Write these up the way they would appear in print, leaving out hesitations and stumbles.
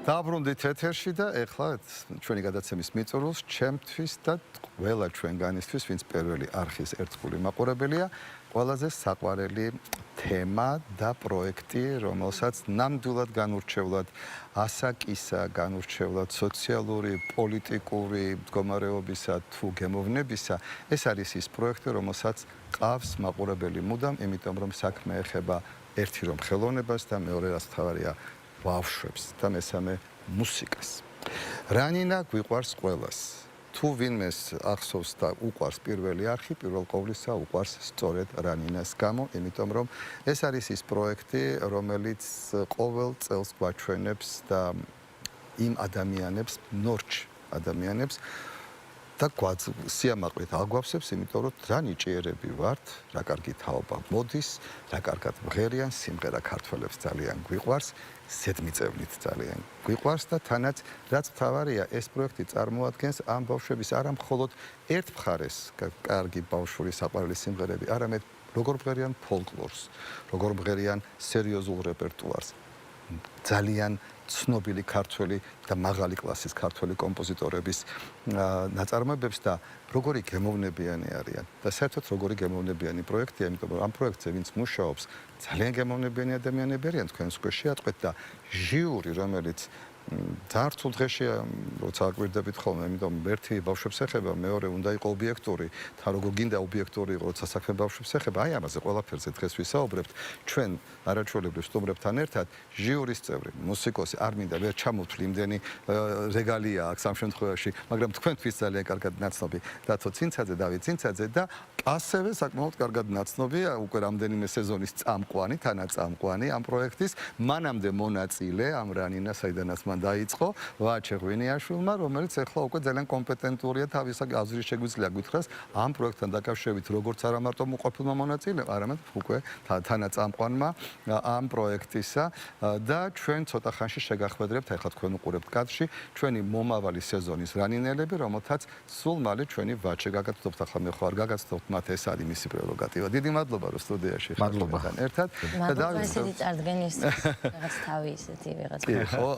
დაბრუნდით ეთერში და ეხლა ჩვენი გადაცემის მიწურულს ჩემთვის და ყველა ჩვენგანისთვის, ვინც პირველი არხის ერთგული მაყურებელია, ყველაზე საყვარელი თემა და პროექტი, რომელსაც ნამდვილად განურჩევლად ასაკისა, განურჩევლად სოციალური, პოლიტიკური მდგომარეობისა თუ გემოვნებისა, ეს არის ის პროექტი, რომელსაც ყავს მაყურებელი მუდამ, იმიტომ რომ საქმე ეხება ერთი რომ ხელოვნებას და მეორე რაც თავარია ბავშვებს და მესამე მუსიკას. რანინა გვიყვარს ყველას. თუ ვინმეს ახსოვს და უყვარს პირველი არხი, პირველ ყოვლისა უყვარს სწორედ რანინას გამო, იმიტომ რომ ეს არის ის პროექტი, რომელიც ყოველ წელს გვაჩვენებს და იმ ადამიანებს, ნორჩ ადამიანებს და სიამაყრით აგვავსებს, იმიტომ რომ რა ნიჭიერები ვართ, რა კარგი თაობა მოდის, რა კარგად მღერიან, სიმღერა ქართველებს ძალიან გვიყვარს, ზედმიწევნით ძალიან გვიყვარს და თანაც რაც მთავარია, ეს პროექტი წარმოადგენს ამ ბავშვების არა მხოლოდ ერთ მხარეს კარგი ბავშვური საყვარელი სიმღერები, არამედ როგორ მღერიან ფოლკლორს, როგორ მღერიან სერიოზულ რეპერტუარს. ძალიან ცნობილი ქართველი და მაღალი კლასის ქართველი კომპოზიტორების ნაწარმოებებს და როგორი გემოვნებიანი არიან და საერთოდ როგორი გემოვნებიანი პროექტია, იმიტომ რომ ამ პროექტზე ვინც მუშაობს, ძალიან გემოვნებიანი ადამიანები არიან, თქვენს უკვე შეატყვეთ და ჟიური, რომელიც ძალიან რთულ დღეშია, როცა აკვირდებით ხოლმე, იმიტომ ერთი ბავშვებს ეხება, მეორე უნდა იყო ობიექტური, თან როგორ გინდა ობიექტური იყო, როცა საქმე ბავშვებს ეხება, აი ამაზე ყველაფერზე დღეს ვისაუბრებთ. ჩვენ არაჩვეულებრივ სტუმრებთან ერთად ჟიურის წევრი, მუსიკოსი, არ მინდა ვერ ჩამოვთვლი იმდენი რეგალია აქვს ამ შემთხვევაში, მაგრამ თქვენთვის ძალიან კარგად ნაცნობი დათო ცინცაძე, დავით ცინცაძე და ასევე საკმაოდ კარგად ნაცნობია უკვე რამდენიმე სეზონის წამყვანი, თანაწამყვანი ამ პროექტის, მანამდე მონაწილე ამ რანინა საიდანაც დაიწყო ვაჩე ღვინიაშვილმა, რომელიც ახლა უკვე ძალიან კომპეტენტურია თავის აზრის შეგვიძლია გითხრას ამ პროექტთან დაკავშირებით, როგორც არა მარტო მოყოფილმა მონაწილემ, არამედ უკვე თანაწამყვანმა ამ პროექტისა და ჩვენ ცოტა ხანში შეგახვედრებთ, ახლა თქვენ უყურებთ კადრში, ჩვენი მომავალი სეზონის რანინელები, რომელთაც სულ მალე ჩვენი ვაჩე გაგაცნობთ, ახლა მე ხო არ გაგაცნობთ მათ, ეს არის მისი პრეროგატივა. დიდი მადლობა, რომ სტუდიაში ხართ ჩვენთან ერთად და დავიწყოთ წარდგენის რაღაც თავი ისეთი ვიღაც. ხო,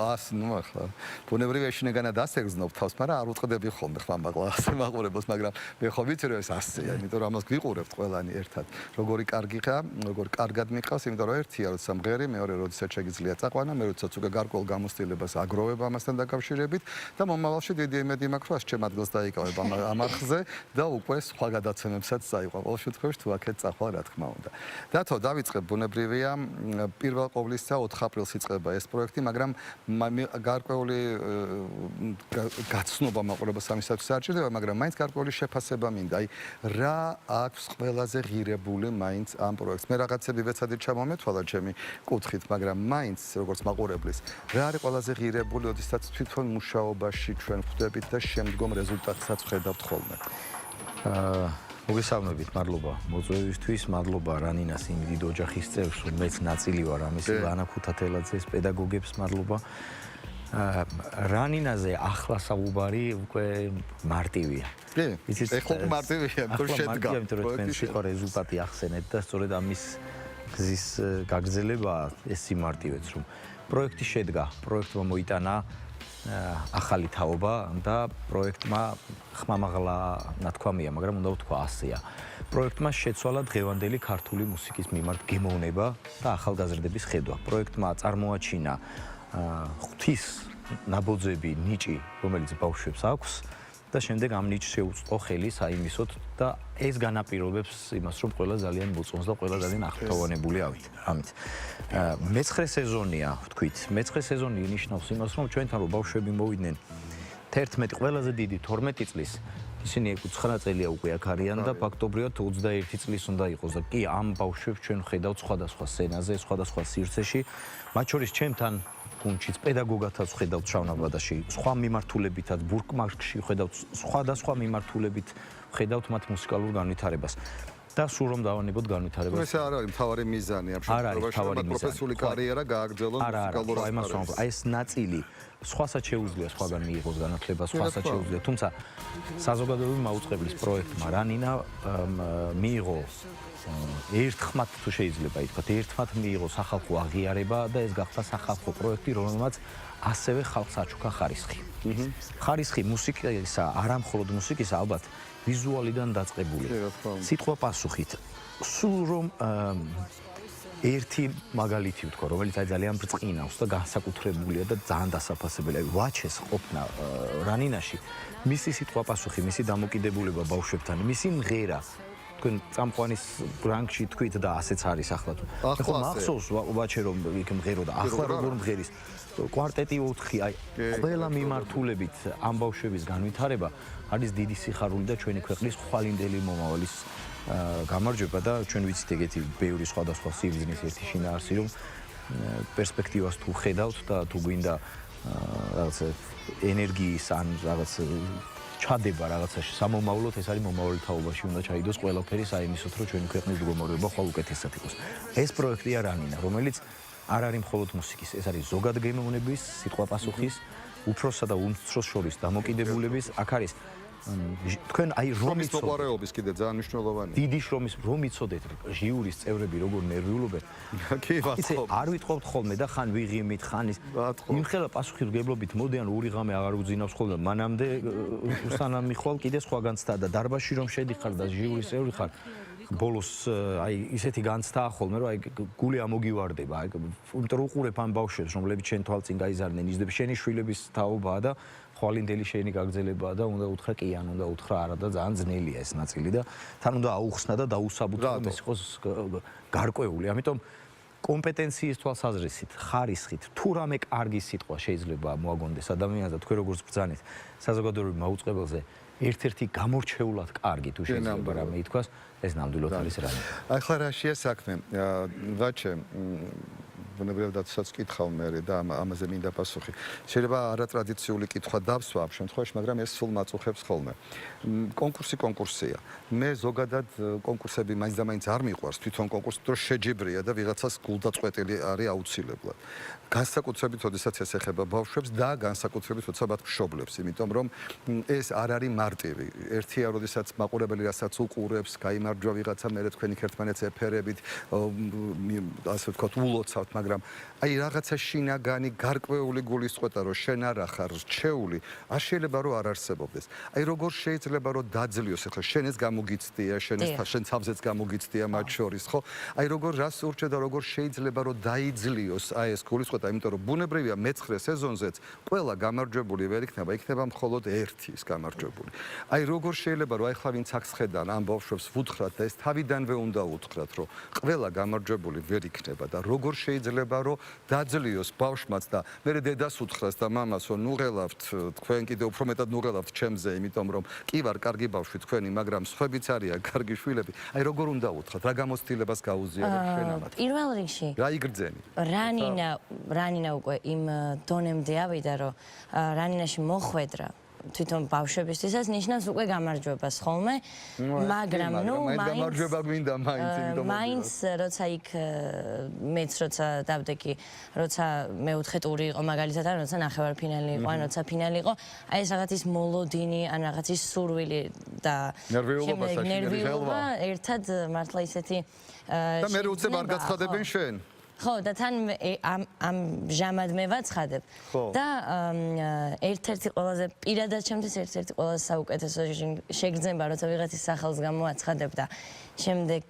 ну ახლა ბუნებრივია შინაგანად ასეგზნობ თავს, მაგრამ არ უტყდები ხოლმე ხმა მაღლა ასე მაყურებელს, მაგრამ მე ხო ვიცი რომ ეს ასეა, იმიტომ რომ ამას გვიყურებთ ყველანი ერთად. როგორი კარგია, როგორი კარგად მიყავს, იმიტომ რომ ერთია როცა მღერი, მეორე როდესაც შეგიძლია წაყვანა, მე როდესაც უკვე გარკვეულ გამოცდილებას აგროვებ ამასთან დაკავშირებით და მომავალში დიდი იმედი მაქვს, რომ ჩემ ადგილს დაიკავებ ამ არხზე და უკვე სხვა გადაცემებსაც წაიყვან. ყოველ შემთხვევაში თუ აქეთ წახვალ, რა თქმა უნდა. დათო, დავიწყებ ბუნებრივია, პირველ ყოვლისა 4 აპრილს იწყება ეს პროექტი, მაგრამ გარკვეული გაცნობა მაყურებელს ამისათვის არ ჭირდება, მაგრამ მაინც გარკვეული შეფასება მინდა. აი, რა აქვს ყველაზე ღირებული მაინც ამ პროექტს? მე რაღაცები ვეცადე ჩამომეთვალა ჩემი კუთხით, მაგრამ მაინც როგორც მაყურებლის, რა არის ყველაზე ღირებული, ოდესაც თვითონ მუშაობაში ჩვენ ხვდებით და შემდგომ რეზულტატსაც ვხედავთ ხოლმე? მოგესალმებით, მადლობა მოწვევისთვის, მადლობა რანინას იმ დიდ ოჯახის წევრს, მეც ნაწილი ვარ ამისი, ლანა ქუთათელაძეს, პედაგოგებს მადლობა. რანინაზე ახლა საუბარი უკვე მარტივია. იცით, ეხლა მარტივია, თუ შედგა. იმიტომ რომ თქვენ სიყო რეზულტატი ახსენეთ და სწორედ ამის გზის გაგრძელება ეს სიმარტივეც, რომ პროექტი შედგა, პროექტმა მოიტანა ახალი თაობა და პროექტმა ხმამაღლა ნათქვამია, მაგრამ უნდა ვთქვა ასეა. პროექტმა შეცვალა დღევანდელი ქართული მუსიკის მიმართ გემოვნება და ახალგაზრდების ხედვა. პროექტმა წარმოაჩინა ღვთის ნაბოძები ნიჭი, რომელიც ბავშვებს აქვს და შემდეგ ამ ნიჭს შეუწყო ხელი საიმისოდ და ეს განაპირობებს იმას, რომ ყველა ძალიან მოწონს და ყველა ძალიან აღფრთოვანებული ამით. მეცხრე სეზონია, ვთქვით, მეცხრე სეზონი ნიშნავს იმას, რომ ჩვენთან რო ბავშვები მოვიდნენ 11 ყველაზე დიდი 12 წლის, ისინი 9 წელია უკვე აქ არიან და ფაქტობრივად 21 წლის უნდა იყოს და კი ამ ბავშვებს ჩვენ ხედავთ სხვადასხვა სცენაზე, სხვადასხვა სივრცეში, მათ შორის ჩემთან გუნდშიც პედაგოგათაც ხედავთ შავნაბადაში, სხვა მიმართულებითაც ბურგმარკში ხედავთ სხვადასხვა მიმართულებით ხედავთ მათ მუსიკალურ განვითარებას. და სულ რომ დავანებოთ განვითარებას. ეს არ არის მთავარი მიზანი ამ შემთხვევაში, პროფესიული კარიერა გააგრძელონ მუსიკალურ ასპარეზზე. აი ეს ნაწილი სხვასაც შეუძლია სხვაგან მიიღოს განათლება, სხვასაც შეუძლია, თუმცა საზოგადოებრივი მაუწყებლის პროექტმა რანინა მიიღო ერთხმად თუ შეიძლება ითქვათ, ერთხმად მიიღო სახალხო აღიარება და ეს გახდა სახალხო პროექტი, რომელმაც ასევე ხალხს აჩუქა ხარისხი. ხარისხი მუსიკისა, არა მხოლოდ მუსიკისა, ალბათ ვიზუალიდან დაწყებული. სიტყვა პასუხით. სულ რომ ერთი მაგალითი ვთქვა, რომელიც ძალიან ბრწყინავს და განსაკუთრებულია და ძალიან დასაფასებელია. ვაჩეს ყოფნა რანინაში, მისი სიტყვა პასუხი, მისი დამოკიდებულება ბავშვებთან, მისი მღერა თქვენ წამყვანის რანგში თქვით და ასეც არის ახლა თუ. ხო მახსოვს ვაჩე რომ იქ მღეროდა. ახლა როგორ მღერის კვარტეტი 4, აი ყველა მიმართულებით ამ ბავშვების განვითარება არის დიდი სიხარული და ჩვენი ქვეყნის ხვალინდელი მომავლის გამარჯვება და ჩვენ ვიცით ეგეთი ბევრი სხვადასხვა სიბრძნის ერთი შინაარსი რომ პერსპექტივას თუ ხედავთ და თუ გვინდა რაღაც ენერგიის ან რაღაც ჩადება რაღაცაში სამომავლოდ ეს არის მომავალი თაობაში უნდა ჩაიდოს ყველაფერი საიმისოთ რომ ჩვენი ქვეყნის მდგომარეობა ხვალ უკეთესად იყოს. ეს პროექტია რანინა, რომელიც არ არის მხოლოდ მუსიკის, ეს არის ზოგადგემოვნების, სიტყვაპასუხის, უფროსსა და უმცროს შორის დამოკიდებულების, აქ არის თქვენ აი რომ მოყვარეობის კიდე ძალიან მნიშვნელოვანია. დიდი შრომის რომ იცოდეთ ჟიურის წევრები როგორ ნერვიულობენ. კი, ვატყობ. არ ვიტყობთ ხოლმე და ხან ვიღიმით, ხან ის იმხელა პასუხისმგებლობით მოდიან ორი ღამე აღარ უძინავს ხოლმე. მანამდე სანამ მიხვალ კიდე სხვა განცდა და დარბაზში რომ შედიხარ და ჟიურის წევრი ხარ ბოლოს აი ისეთი განცდაა ხოლმე რომ აი გული ამოგივარდება. აი იმიტომ რომ უყურებ ამ ბავშვებს რომლებიც შენ თვალწინ გაიზარდნენ იზრდები შენი შვილების თაობაა და ხვალინდელი შენი გაგრძელებაა და უნდა უთხრა კი ან უნდა უთხრა არა და ძალიან ძნელია ეს ნაწილი და თან უნდა აუხსნა და დაუსაბუთო რომ ეს იყოს გარკვეული. ამიტომ კომპეტენციის თვალსაზრისით, ხარისხით, თუ რამე კარგი სიტყვა შეიძლება მოაგონდეს ადამიანს და თქვენ როგორც ბრძანეთ საზოგადოებრივ მაუწყებელზე ერთ-ერთი გამორჩეულად კარგი თუ შეიძლება რამე ითქვას, ეს ნამდვილად არის რამე. ახლა რაშია საქმე? ვაჩე ბუნებრივად დაცვაც კითხავ მე და ამაზე მინდა პასუხი. შეიძლება არატრადიციული კითხვა დავსვა ამ შემთხვევაში, მაგრამ ეს სულ მაწუხებს ხოლმე. კონკურსია. მე ზოგადად კონკურსები მაინც და მაინც არ მიყვარს, თვითონ კონკურსი დრო შეჯიბრია და ვიღაცას გულდაწყვეტილი არის აუცილებლად. განსაკუთრებით, როდესაც ეს ეხება ბავშვებს და განსაკუთრებით, როცა მათ მშობლებს, იმიტომ რომ ეს არ არის მარტივი. ერთია, როდესაც მაყურებელი რასაც უყურებს, გაიმარჯვა ვიღაცა, მერე თქვენი ერთმანეთს ეფერებით, ასე ვთქვათ, ულოცავთ, მაგრამ აი რაღაცა შინაგანი გარკვეული გულისწყეტა რომ შენ არ ახარ რჩეული, არ შეიძლება რომ არ არსებობდეს. აი როგორ შეიძლება რომ დაძლიოს ახლა შენს გამოგიცდია, შენ თავზეც გამოგიცდია მათ შორის, ხო? აი როგორ რას ურჩევ და როგორ შეიძლება რომ დაიძლიოს აი ეს გულისწყეტა, იმიტომ რომ ბუნებრივია მე-9 სეზონზეც ყველა გამარჯვებული ვერ იქნება, იქნება მხოლოდ ერთი ის გამარჯვებული. აი როგორ შეიძლება რომ აი ხლა ვინც აქ ხედან ამ ბავშვებს ვუთხრათ და ეს თავიდანვე უნდა უთხრათ, რომ ყველა გამარჯვებული ვერ იქნება და როგორ შეიძლება რომ დაძლიოს ბავშვმაც და მე დედას უთხრას და მამას რომ ნუღელავთ თქვენ კიდე უფრო მეტად ნუღელავთ ჩემზე, იმიტომ რომ კი ვარ კარგი ბავშვი თქვენი, მაგრამ სხვებიც არიან კარგი შვილები. აი როგორ უნდა უთხრათ, რა გამოცდილებას გაუზიარებ შენ ამათ? პირველ რიგში რა იგრძენი? რანინა უკვე იმ დონემდე ავიდა, რომ რანინაში მოხვედრა თვითონ ბავშვებისთვისაც ნიშნავს უკვე გამარჯვებას ხოლმე, მაგრამ ნუ გამარჯვება გვინდა მაინც როცა იქ მეც როცა დავდექი, როცა მე-4 ტური იყო მაგალითად, ან როცა ნახევარფინალი იყო, ან როცა ფინალი იყო, აი ეს რაღაც ის მოლოდინი, ან რაღაც ის სურვილი და ნერვიულობა ერთად მართლა ისეთი და მე უცებ არ გაცხადებენ შენ? ხო, და თან ამ ჟამად მე ვაცხადებ და ერთ-ერთი ყველაზე პირადად ჩემთვის ერთ-ერთი ყველაზე საუკეთესო შეგრძნება, როცა ვიღაცის სახელს გამოაცხადებ და შემდეგ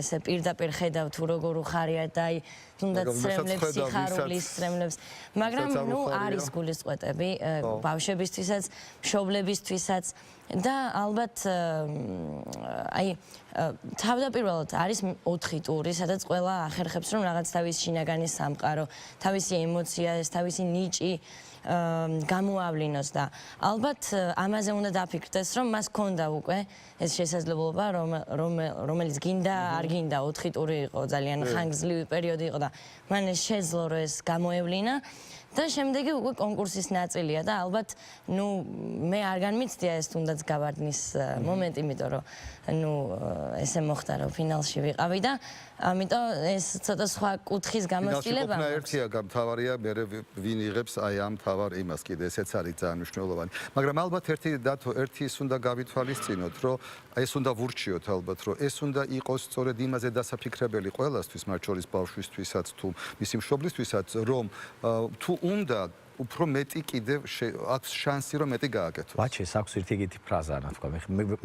ესე პირდაპირ ხედავ თუ როგორ უხარია და აი თუნდაც სრემლებს, სიხარულის სრემლებს, მაგრამ ნუ არის გულისწყეტები ბავშვებისთვისაც, მშობლებისთვისაც და ალბათ აი თავდაპირველად არის 4 ტური, სადაც ყველა ახერხებს რომ რაღაც თავის შინაგანი სამყარო, თავისი ემოცია, თავისი ნიჭი გამოავლინოს და ალბათ ამაზე უნდა დაფიქრდეს, რომ მას ქონდა უკვე ეს შესაძლებლობა, რომელიც გინდა, არ გინდა 4 ტური იყო, ძალიან ხანგრძლივი პერიოდი იყო და მან ეს შეძლო რომ ეს გამოევლინა და შემდეგი უკვე კონკურსის ნაწილია და ალბათ ნუ მე არ განმიცდია ეს თუნდაც გავარდნის მომენტი, იმიტომ რომ ნუ ესე მოხდა რომ ფინალში ვიყავი და ამიტომ ეს ცოტა სხვა კუთხის გამოცდილება მაქვს. ერთია გამთავარია, მე ვინ იღებს აი ამ თავარ იმას კიდე ესეც არის ძალიან მნიშვნელოვანი. მაგრამ ალბათ ერთი ის უნდა გავითვალისწინოთ, რომ ეს უნდა ვურჩიოთ ალბათ, რომ ეს უნდა იყოს სწორედ იმაზე დასაფიქრებელი ყველასთვის, მათ შორის ბავშვისთვისაც თუ მისი მშობლისთვისაც, რომ თუ უნდა უფრო მეტი კიდევ აქვს შანსი რომ მეტი გააკეთოს. ბაჩეს აქვს ერთ-ერთი ფრაზა, რა თქვა,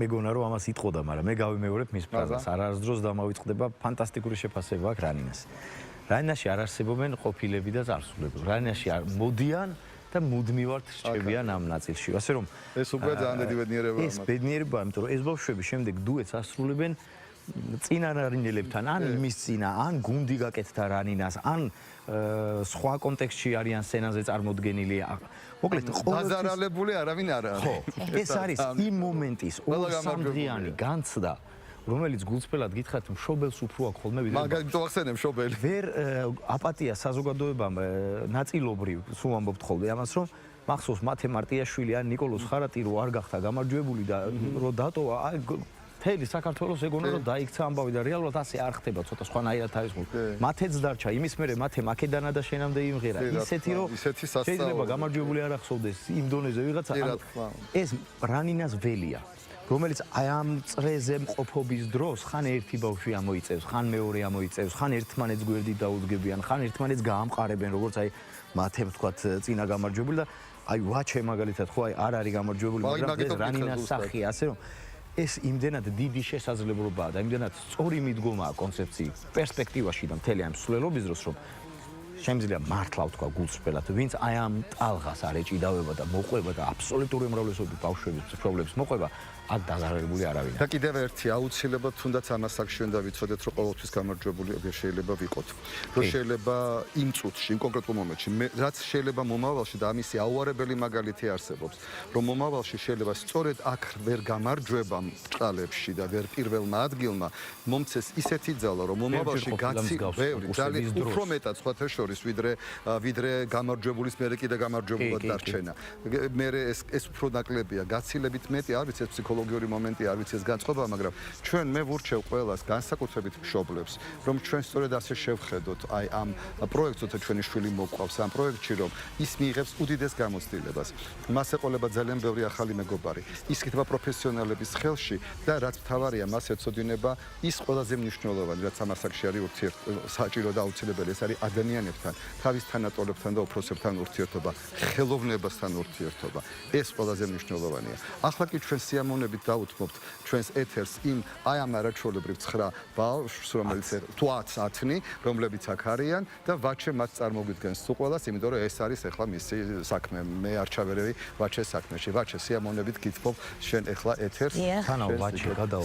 მეგონა რომ ამას იტყოდა, მაგრამ მე გავიმეორებ მის ფრაზას. არასდროს დამავიწყდება ფანტასტიკური შეფასება აქვს რანინას. რანინაში არ არსებობენ ყოფილები და წარსულები. რანინაში მოდიან და მუდმივად რჩებიან ამ ნაწილში. ასე რომ ეს უკვე ძალიან დიდი ბედნიერებაა. ეს ბედნიერებაა, იმიტომ რომ ეს ბავშვები შემდეგ დუეტს ასრულებენ წინა რანინელებთან, ან იმის წინა, ან გუნდი გაკეთდა რანინას, ან სხვა კონტექსტში არიან სცენაზე წარმოდგენილი. მოკლედ, დაზარალებული არავინ არ არის. ხო, ეს არის იმ მომენტის 2-3დღიანი განცდა, რომელიც გულწრფელად გითხრათ, მშობელს უფრო აქვს ხოლმე ვიდრე. მაგალითად ახსენე მშობელი. ვერ აპატია საზოგადოებამ ნაწილობრივ სულ ამბობთ ხოლმე ამას, რომ მახსოვს მათე მარტიაშვილი ან ნიკოლოზ ხარატი რო არ გახდა გამარჯვებული და რო დატოვა, აი მთელი საქართველოს ეგონა რომ დაიქცა ამბავი და რეალურად ასე არ ხდება, ცოტა სხვანაირად არის ხო. მათეც დარჩა, იმის მერე მათე მაკედანა და შენამდე იმღერა. ისეთი რომ შეიძლება გამარჯვებული არ ახსოვდეს იმ დონეზე ვიღაცა. ეს რანინას ველია, რომელიც აი ამ წრეზე მყოფობის დროს ხან ერთი ბავშვი ამოიწევს, ხან მეორე ამოიწევს, ხან ერთმანეთს გვერდით დაუდგებიან, ხან ერთმანეთს გაამყარებენ, როგორც აი მათემ თქვათ წინა გამარჯვებული და აი ვაჩე მაგალითად ხო აი არ არის გამარჯვებული, მაგრამ ეს რანინას სახია, ასე რომ ეს იმდენად დიდი შესაძლებლობაა და იმდენად სწორი მიდგომაა კონცეფციის პერსპექტივაში და მთელი ამ მსვლელობის დროს, რომ შემიძლია მართლა ვთქვა გულწრფელად, ვინც აი ამ ტალღას არ ეჭიდავება და მოყვება და აბსოლუტური უმრავლესობის ბავშვების პრობლემებს მოყვება, აქ დაზარალებული არავინ. და კიდევ ერთი აუცილებლად თუნდაც ამას საკში უნდა ვიცოდეთ, რომ ყოველთვის გამარჯვებული შეიძლება ვიყოთ. რომ შეიძლება იმ წუთში, იმ კონკრეტულ მომენტში, რაც შეიძლება მომავალში და ამისი აუარებელი მაგალითი არსებობს, რომ მომავალში შეიძლება სწორედ აქ ვერ გამარჯვებამ ბრჭყალებში და ვერ პირველმა ადგილმა მომცეს ისეთი ძალა, რომ მომავალში გაცი ბევრი ძალიან უფრო მეტად სხვათა შორის ვიდრე გამარჯვებულის მერე კიდე გამარჯვებულად დარჩენა. მერე ეს უფრო ნაკლებია, გაცილებით მეტი, არ ვიცი, ფსიქოლოგიური მომენტი, არ ვიცი ეს განწყობა, მაგრამ ჩვენ მე ვურჩევ ყველას, განსაკუთრებით მშობლებს, რომ ჩვენ სწორედ ასე შევხედოთ აი ამ პროექტს, როცა ჩვენი შვილი მოყვავს ამ პროექტში, რომ ის მიიღებს უდიდეს გამოცდილებას. მას ეყოლება ძალიან ბევრი ახალი მეგობარი. ის იქნება პროფესიონალების ხელში და რაც მთავარია, მას ეცოდინება ის ყველაზე მნიშვნელოვანი, რაც ამ ასაკში არის საჭირო და აუცილებელი, ეს არის ადამიანებთან, თავის თანატოლებთან და უფროსებთან ურთიერთობა, ხელოვნებასთან ურთიერთობა. ეს ყველაზე მნიშვნელოვანია. ახლა კი ჩვენ სიამოვნებით დაუთმობთ ჩვენს ეთერს იმ აი ამ არაჩვეულებრივ 9 ბავშვს, რომელიც თუ 10-10-ნი, რომლებიც აქ არიან და ვაჩე მათ წარმოგვიდგენს თუ ყველას, იმიტომ რომ ეს არის ახლა მისი საქმე. მე არ ჩავერევი ვაჩეს საქმეში. ვაჩე სიამოვნებით გითხოვ შენ ახლა ეთერს.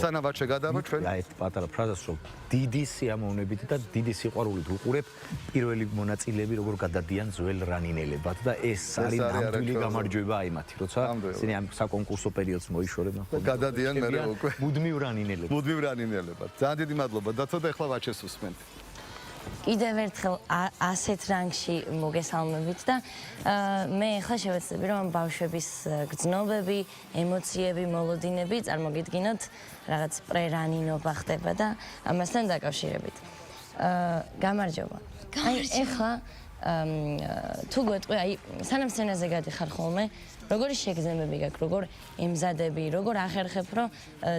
სანამ ვაჩე გადავა ჩვენ აი ეს პატარა ფრაზას რომ დიდი სიამოვნებით და დიდი სიყვარულით უყურებ პირველი მონაწილეები როგორ გადადიან ძველ რანინელებად და ეს არის ნამდვილი გამარჯვება აი მათი, როცა ისინი ამ საკონკურსო პერიოდს მოიშორებენ ხოლმე. გადადიან მერე უკვე მუდმივ რანინელებად. მუდმივ რანინელებად. ძალიან დიდი მადლობა. და თორე ახლა ვაჩეს უსმენთ. კიდევ ერთხელ ასეთ რანგში მოგესალმებით და მე ახლა შევეცდები რომ ბავშვების გრძნობები, ემოციები, მოლოდინები წარმოგიდგინოთ რაღაც პრერანინობა ხდება და ამასთან დაკავშირებით. გამარჯობა. აი ახლა თუ გვეტყვი, აი სანამ სცენაზე გადიხარ ხოლმე, როგორი შეგრძნებები გაქვს, როგორ ემზადები, როგორ ახერხებ, რომ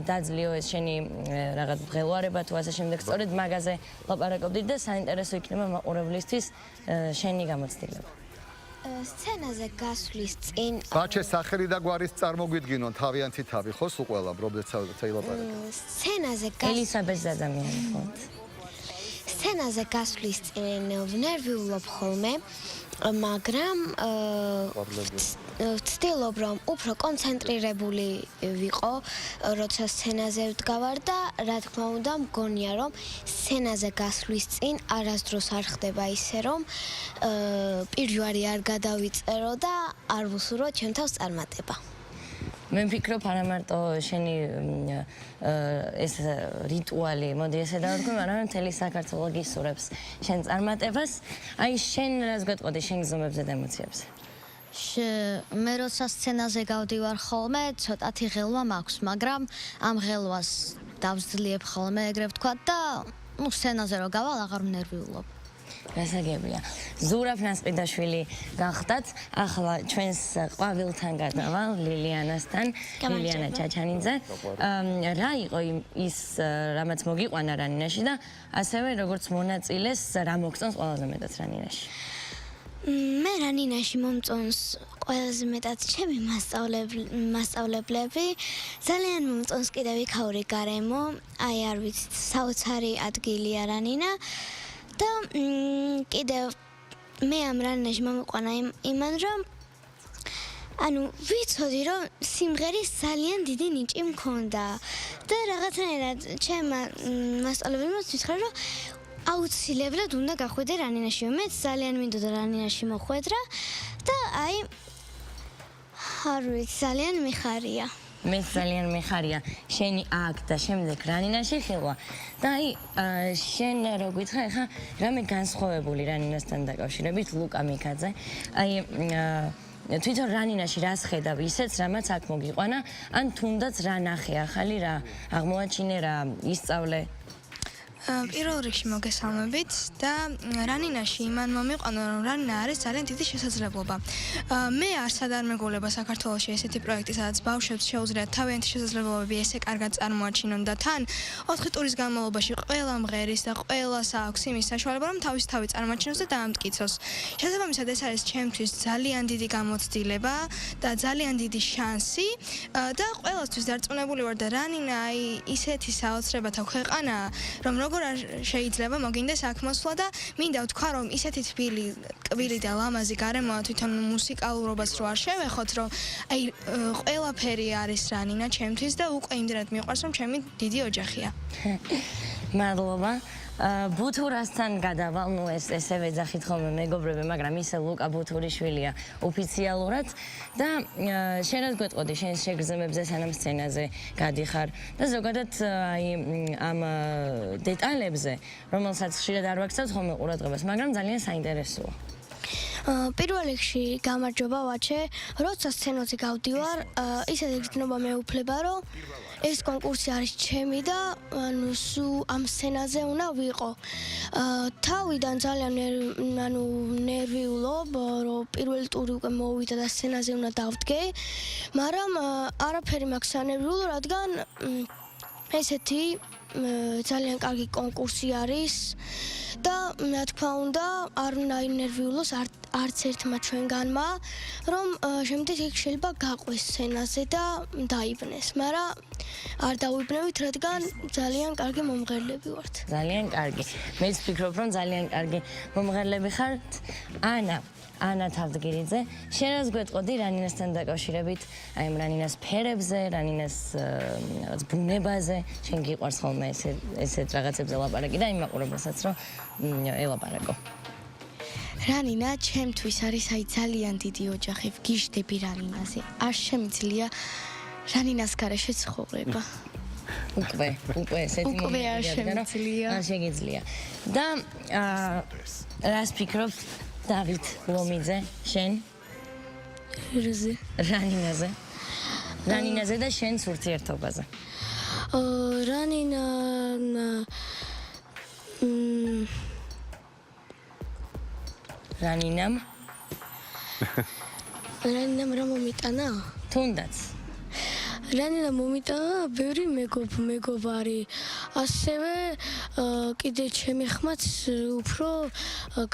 დაძლიო ეს შენი რაღაც მღელვარება თუ ასე შემდეგ, სწორედ მაგაზე ლაპარაკობდით და საინტერესო იქნება მაყურებლისთვის შენი გამოცდილება. სცენაზე გასვლის წინ ვაჩეს სახელი და გვარის წარმოგვიდგინონ თავიანთი თავი, ხო, სულ ყველა, როდესაც ელაპარაკე. სცენაზე ელისაბედს ადამიანი ხო? სცენაზე გასვლის წინ ვნერვიულობ ხოლმე, მაგრამ ვცდილობ რომ უფრო კონცენტრირებული ვიყო, როცა სცენაზე ვდგავარ და რა თქმა უნდა მგონია რომ სცენაზე გასვლის წინ არასდროს არ ხდება ისე რომ პირვარი არ გადავიწერო და არ ვუსურო ჩემ თავს წარმატება. მე ვფიქრობ არა მარტო შენი ეს რიტუალი, მოდი ესე დავთქვი, მაგრამ მთელი საქართველო გისურვებს შენ წარმატებას. აი შენ რას გვეტყოდი შენ გზნობებზე და ემოციებზე? მე როცა სცენაზე გავდივარ ხოლმე, ცოტათი ღელვა მაქვს, მაგრამ ამ ღელვას დავძლიებ ხოლმე, ეგრე ვთქვა და სცენაზე რო გავალ, აღარ ვნერვიულობ. გასაგებია. ზურაბ ნასყიდაშვილი გახდათ, ახლა ჩვენს ყვავილთან გადავალ ლილიანასთან, ლილიანა ჩაჩანიძე. რა იყო ის რამაც მოგიყვანა რანინაში და ასევე როგორც მონაწილეს რა მოგწონს ყველაზე მეტად რანინაში? მე რანინაში მომწონს ყველაზე მეტად ჩემი მასწავლებლები. ძალიან მომწონს კიდევ იქაური გარემო. აი არ ვიცით, საოცარი ადგილია რანინა და კიდევ მე ამ რანინაში მომიყვანა იმან რომ ანუ ვიცოდი რომ სიმღერის ძალიან დიდი ნიჭი მქონდა და რაღაცნაირად ჩემმა მასწავლებელმა მითხრა რომ აუცილებლად უნდა გახვიდე რანინაში. მეც ძალიან მინდოდა რანინაში მოხვედრა და აი არ ვიცი ძალიან მიხარია. მეც ძალიან მიხარია შენი აქ და შემდეგ რანინაში ხილვა და აი შენ რო გითხრა ხა რამე განსხვავებული რანინასთან დაკავშირებით ლუკა მიქაძე აი თვითონ რანინაში რას ხედავ ისეც რამაც აქ მოგიყვანა ან თუნდაც რა ნახე ახალი რა აღმოაჩინე რა ისწავლე პირველ რიგში მოგესალმებით და რანინაში იმან მომიყვანა რომ რანინა არის ძალიან დიდი შესაძლებლობა. მე არსად არ მეგულება საქართველოში ესეთი პროექტი, სადაც ბავშვებს შეუძლიათ თავიანთი შესაძლებლობები ესე კარგად წარმოაჩინონ და თან 4 ტურის განმავლობაში ყველა მღერის და ყველას აქვს იმის საშუალება, რომ თავის თავი წარმოაჩინოს და დაამტკიცოს. შესაბამისად ეს არის ჩემთვის ძალიან დიდი გამოცდილება და ძალიან დიდი შანსი და ყველასთვის დარწმუნებული ვარ და რანინა აი ისეთი საოცრებათა ქვეყანა, რომ როგორ არ შეიძლება მოგინდეს აქ მოსვლა და მინდა ვთქვა რომ ისეთი თბილი და ლამაზი გარემოა თვითონ მუსიკალურობას რო არ შევეხოთ რომ აი ყველაფერი არის რანინა ჩემთვის და უკვე იმდენად მიყვარს რომ ჩემი დიდი ოჯახია. მადლობა. ბუთურასთან გადავალ, ნუ ესე ვეძახით ხოლმე მეგობრები, მაგრამ ისე ლუკა ბუთურიშვილია ოფიციალურად და შენაც გვეტყოდი შენ შეგრძნებებზე სანამ სცენაზე გადიხარ და ზოგადად აი ამ დეტალებზე, რომელსაც ხშირად არ ვაქცევთ ხოლმე ყურადღებას, მაგრამ ძალიან საინტერესოა. პირველ რიგში გამარჯობა ვაჩე, როცა სცენაზე გავდივარ, ისეთი გრძნობა მეუფლება, რომ ეს კონკურსი არის ჩემი და ანუ სულ ამ სცენაზე უნდა ვიყო. თავიდან ძალიან ნერვიულობ, რომ პირველი ტური უკვე მოვიდა და სცენაზე უნდა დავდგე, მაგრამ არაფერი მაქვს ანერვიულ, რადგან ესეთი ძალიან კარგი კონკურსი არის და რა თქმა უნდა არ უნდა ინერვიულოს არც ერთმა ჩვენგანმა რომ შემდეგ იქ შეიძლება გაყვეს სცენაზე და დაიბნეს, მაგრამ არ დავიბნევით, რადგან ძალიან კარგი მომღერლები ვართ. ძალიან კარგი. მეც ვფიქრობ, რომ ძალიან კარგი მომღერლები ხართ. ანა თავდგირიძე, შენ რას გვეტყოდი რანინასთან დაკავშირებით, აი ამ რანინას ფერებზე, რანინას რაღაც ბუნებაზე, შენ გიყვარს ხოლმე ესეთ რაღაცებზე ლაპარაკი და იმ მაყურებელსაც რომ ელაპარაკო. რანინა ჩემთვის არის აი ძალიან დიდი ოჯახი, ვგიჟდები რანინაზე. არ შემიძლია რანინას გარეშე ცხოვრება. უკვე ესეთი უკვე არ შემიძლია. არ შეგიძლია. და რას ფიქრობ დავით ლომიძე, შენ? რანინაზე და შენს ურთიერთობაზე. რანინამ რა მომიტანა? თუნდაც. რანინა მომიტანა ბევრი მეგობარი. ასევე კიდე ჩემი ხმაც უფრო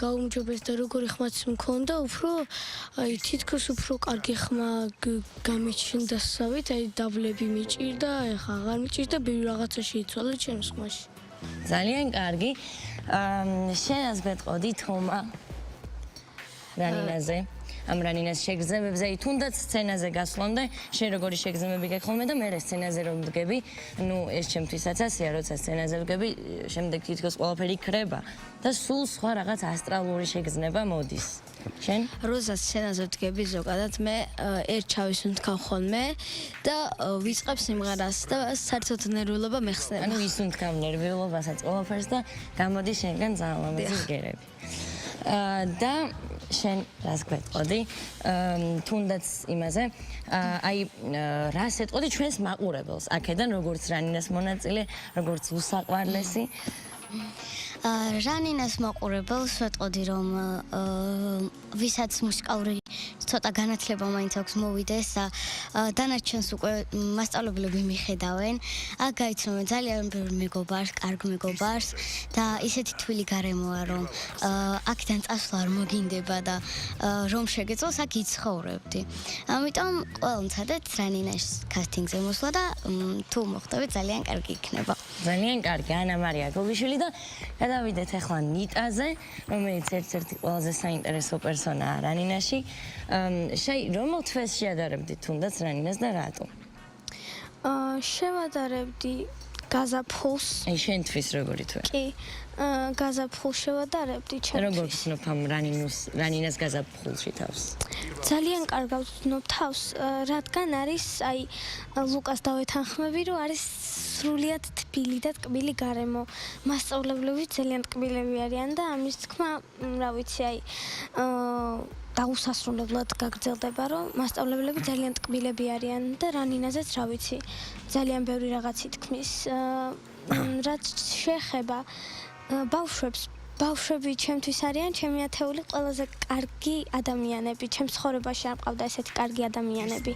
გაუმჯობეს და როგორი ხმაც მქონდა, უფრო აი თითქოს უფრო კარგი ხმა გამიჩნდა სავით, აი დაბლები მიჭირდა, ეხა აღარ მიჭირდა, ბევრი რაღაცა შეიცვალა ჩემს ხმაში. ძალიან კარგი. შენას გვეტყოდი თომა რანინაზე. ამ რანინას შეგრძნებებზე, თუნდაც სცენაზე გასვლამდე, შენ როგორი შეგრძნებები გექხოლმე და მე სცენაზე რომ ვდგები, ნუ ეს ჩემთვისაც ასეა, როცა სცენაზე ვდგები, შემდეგ თითქოს ყველაფერი ქრება და სულ სხვა რაღაც ასტრალური შეგრძნება მოდის. შენ? როცა სცენაზე ვდგები, ზოგადად მე ერთ ჩავის უნთქავ ხოლმე და ვიწყებ სიმღერას და საერთოდ ნერვიულობა მეხსნება. ანუ ის უნთქავ ნერვიულობასაც ყველაფერს და გამოდის შენგან ძალიან ლამაზი ჟღერები. და შენ რას გვეტყოდი თუნდაც იმაზე აი რას ეტყოდი ჩვენს მაყურებელს აქედან როგორც რანინას მონაწილე როგორც უსაყვარლესი რანინას მაყურებელს ვეტყოდი რომ ვისაც მუსიკალური ცოტა განათლება მაინც აქვს მოვიდეს და დანარჩენს უკვე მასწავლებლები მიხედავენ. აქ გაიცნობენ ძალიან ბევრ მეგობარს, კარგ მეგობარს და ისეთი თვილი გარემოა, რომ აქედან წასვლა არ მოგინდება და რომ შეგეძლოს აქ იცხოვრებდი. ამიტომ ყველა მცადეთ რანინაშ კასტინგზე მოსვლა და თუ მოხდები ძალიან კარგი იქნება. ძალიან კარგი, ანა მარია გოგიშვილი და გადავიდეთ ახლა ნიტაზე, რომელიც ერთ-ერთი ყველაზე საინტერესო პერსონაა რანინაში. რომელ თვეს შეადარებდით თუნდაც რანინას და რატო? შევადარებდი გაზაფხულს. აი შენთვის როგორი თვე? კი, გაზაფხულს შევადარებდი ჩემთვის. როგორ ვცნობ ამ რანინას გაზაფხულში თავს? ძალიან კარგად ვცნობ თავს, რადგან არის, აი, ლუკას დავეთანხმები, რომ არის სრულიად თბილი და ტკბილი გარემო. მასწავლებლები ძალიან ტკბილები არიან და ამის თქმა, რა ვიცი, აი, დაუსასრულებლად გაგრძელდება, რომ მასწავლებლები ძალიან ტკბილები არიან და რანინაზეც, რა ვიცი, ძალიან ბევრი რაღაც ითქმის. რაც შეეხება ბავშვებს, ბავშვები ჩემთვის არიან ჩემი ათეული ყველაზე კარგი ადამიანები. ჩემს ცხოვრებაში არ მყავდა ესეთი კარგი ადამიანები.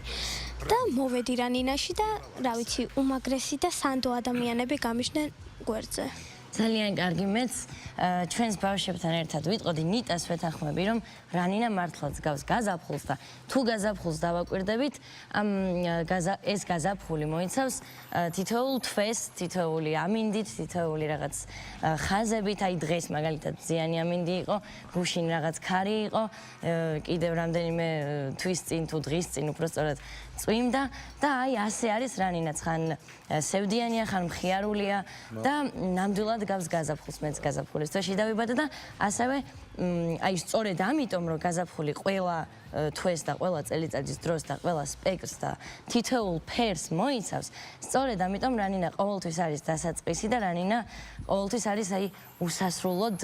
და მოვედი რანინაში და, რა ვიცი, უმაგრესი და სანდო ადამიანები გამიჩნდნენ გვერდზე. ძალიან კარგი, მეც ჩვენს ბავშვებთან ერთად ვიტყოდი ნიტას ვეთანხმები, რომ რანინა მართლაც გავს გაზაფხულს და თუ გაზაფხულს დავაკვირდებით, ეს გაზაფხული მოიცავს თითოეულ თვეს, თითოეული ამინდით, თითოეული რაღაც ხაზებით, აი დღეს მაგალითად ზიანი ამინდი იყო, გუშინ რაღაც ქარი იყო, კიდევ რამდენიმე თვის წინ თუ დღის წინ უბრალოდ წვიმდა და აი ასე არის რანინაც ხან სევდიანია, ხან მხიარულია და ნამდვილად გავს გაზაფხულს, მეც გაზაფხულის თვეში დავიბადა და ასევე აი სწორედ ამიტომ რომ გაზაფხული ყველა თვეს და ყველა წელიწადის დროს და ყველა სპექტრს და თითოეულ ფერს მოიცავს, სწორედ ამიტომ რანინა ყოველთვის არის დასაწყისი და რანინა ყოველთვის არის აი უსასრულოდ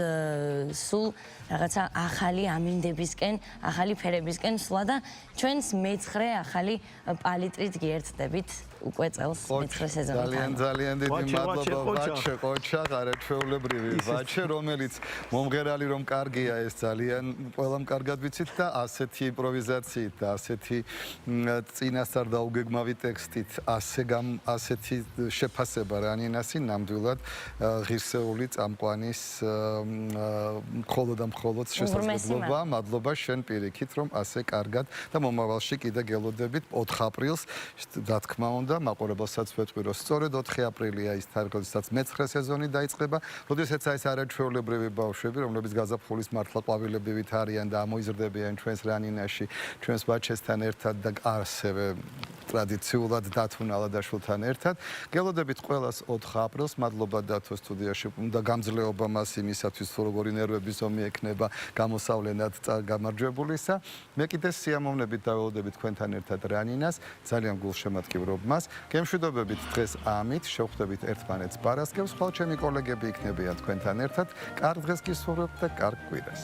სულ რაღაცა ახალი ამინდებისკენ, ახალი ფერებისკენ სვლა და ჩვენს მეცხრე ახალი პალიტრით გიერთდებით უკვე წელს მეცხრე სეზონთან. ძალიან დიდი მადლობა ვაჩე, ყოჩა, არაჩვეულებრივი ვაჩე, რომელიც მომღერალი რომ კარგია ეს ძალიან ყველამ კარგად ვიცით და ასეთი იმპროვიზაციით და ასეთი წინასწარ დაუგეგმავი ტექსტით, ასეთი შეფასება რანინასი ნამდვილად ღირსეული წამყვანის მხოლოდ და მხოლოდ შესაძლებლობა. მადლობა შენ პირიქით, რომ ასე კარგად და მომავალში კიდე გელოდებით 4 აპრილს, რა თქმა უნდა, მაყურებელსაც ვეთქვი, რომ სწორედ 4 აპრილია ის თარიღი, როდესაც მეცხრე სეზონი დაიწყება, როდესაც ეს არაჩვეულებრივი ბავშვები, რომლებიც გაზაფხულის მართლა ყვავილებივით არიან და ამოიზრდებიან ჩვენს რანინაში, ჩვენს ბაჩესთან ერთად და ასევე ტრადიციულად დათუნალა და შულთან ერთად. გელოდებით ყველას 4 აპრილს. მადლობა დათო სტუდიაში და გამძლეობა მას იმისათვის, თუ როგორი ნერვების ომი ექნება გამოსავლენად გამარჯვებულისა. მე კიდე სიამოვნებით დაველოდებით თქვენთან ერთად რანინას. ძალიან გულშემატკივრობ მას. გემშვიდობებით დღეს ამით, შევხვდებით ერთმანეთს პარასკევს, ხოლო ჩემი კოლეგები იქნებიან თქვენთან ერთად. კარგ დღეს გისურვებთ და კარგ კვირას.